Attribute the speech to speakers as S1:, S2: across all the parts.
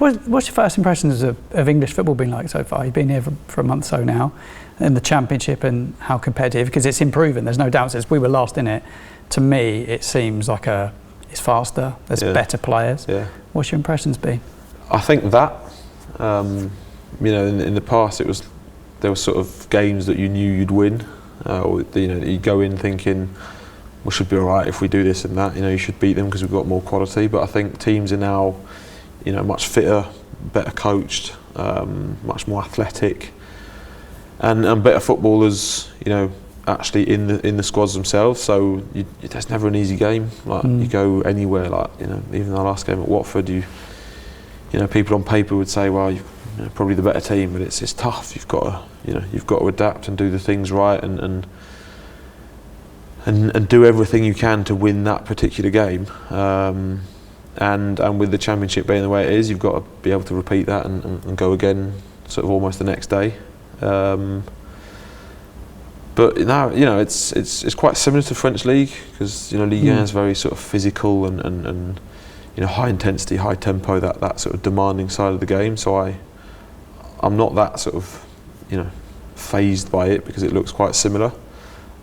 S1: What's your first impressions of English football been like so far? You've been here for a month or so now, in the Championship, and how competitive, because it's improving, there's no doubt. Since we were last in it, to me it seems like it's faster, there's better players.
S2: Yeah.
S1: What's your impressions been?
S2: I think that, in the past there were sort of games that you knew you'd win, or you go in thinking, we should be all right if we do this and that. You should beat them because we've got more quality. But I think teams are now, much fitter, better coached, much more athletic, and better footballers. Actually in the squads themselves. So there's never an easy game. You go anywhere. Even our last game at Watford, people on paper would say, well, you're probably the better team, but it's tough. You've got to adapt and do the things right and do everything you can to win that particular game. And with the Championship being the way it is, you've got to be able to repeat that and go again, sort of almost the next day. But now, it's quite similar to French League, because Ligue 1 is very sort of physical and high intensity, high tempo, that sort of demanding side of the game. So I'm not that sort of phased by it, because it looks quite similar.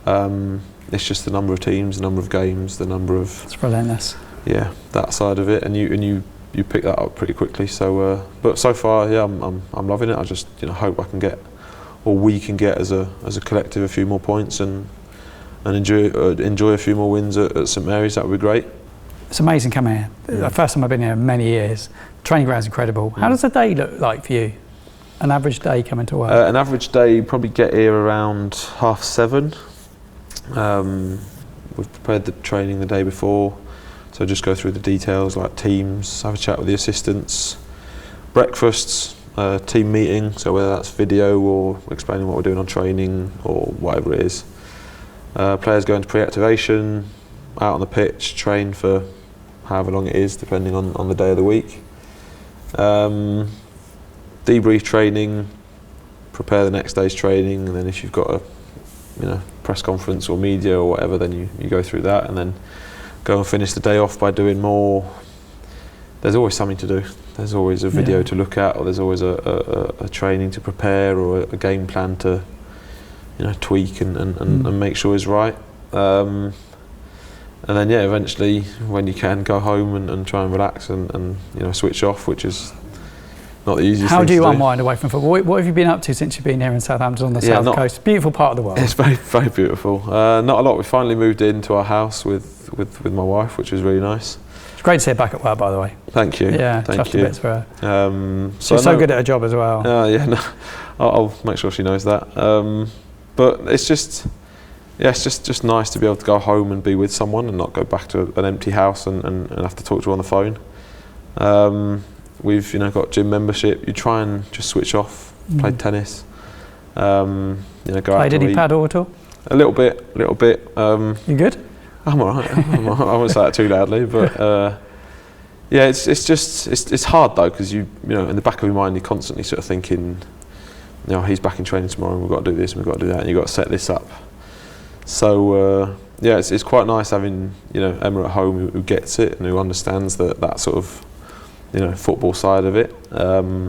S2: It's just the number of teams, the number of games, the number of...
S1: It's relentless.
S2: Yeah, that side of it, and you pick that up pretty quickly. So, but so far, yeah, I'm loving it. I just hope I can get, or we can get as a collective, a few more points and enjoy a few more wins at St Mary's. That would be great.
S1: It's amazing coming here. The first time I've been here in many years. Training ground's incredible. How does a day look like for you? An average day coming to work?
S2: An average day, you probably get here around 7:30. We've prepared the training the day before, so just go through the details like teams, have a chat with the assistants, breakfasts, team meeting, so whether that's video or explaining what we're doing on training or whatever it is. Players go into pre-activation, out on the pitch, train for however long it is, depending on the day of the week. Debrief training, prepare the next day's training, and then if you've got a press conference or media or whatever, then you go through that, and then go and finish the day off by doing more. There's always something to do. There's always a video to look at, or there's always a training to prepare, or a game plan to tweak and make sure is right. And then eventually when you can, go home and try and relax and switch off, which is not the easiest thing to do.
S1: How do you unwind away from football? What have you been up to since you've been here in Southampton on the south coast? Beautiful part of the world.
S2: It's very, very beautiful. Not a lot. We finally moved into our house with my wife, which was really nice.
S1: It's great to see her back at work, by the way.
S2: Thank you.
S1: Yeah,
S2: thank
S1: you. Bits for her. She's so good at her job as well.
S2: I'll make sure she knows that. But it's just just nice to be able to go home and be with someone and not go back to an empty house and have to talk to her on the phone. We've got gym membership. You try and just switch off. Play tennis. Go out.
S1: Played any paddle at all?
S2: A little bit.
S1: You good?
S2: I'm alright. I won't say that too loudly, but it's hard though, because in the back of your mind you're constantly sort of thinking, he's back in training tomorrow, and we've got to do this, and we've got to do that, and you've got to set this up. So it's quite nice having Emma at home who gets it and who understands that sort of football side of it.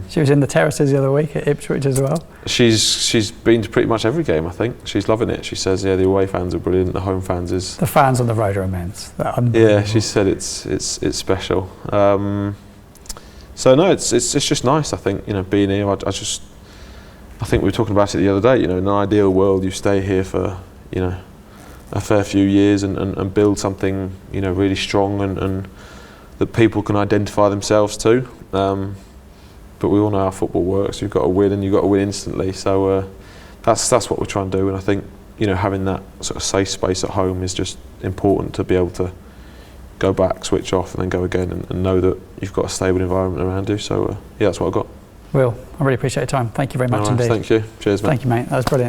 S1: She was in the terraces the other week at Ipswich as well.
S2: She's been to pretty much every game, I think. She's loving it. She says, the away fans are brilliant, the home fans is...
S1: The fans on the road are immense.
S2: Yeah, she said it's special. So no, it's just nice, I think, being here. I think we were talking about it the other day, in an ideal world you stay here for, a fair few years and build something, really strong and that people can identify themselves to. But we all know how football works. You've got to win, and you've got to win instantly. So that's what we're trying to do. And I think having that sort of safe space at home is just important, to be able to go back, switch off, and then go again, and know that you've got a stable environment around you. So that's what I've got.
S1: Will, I really appreciate your time. Thank you very much indeed.
S2: Thank you. Cheers, mate.
S1: Thank you, mate. That was brilliant.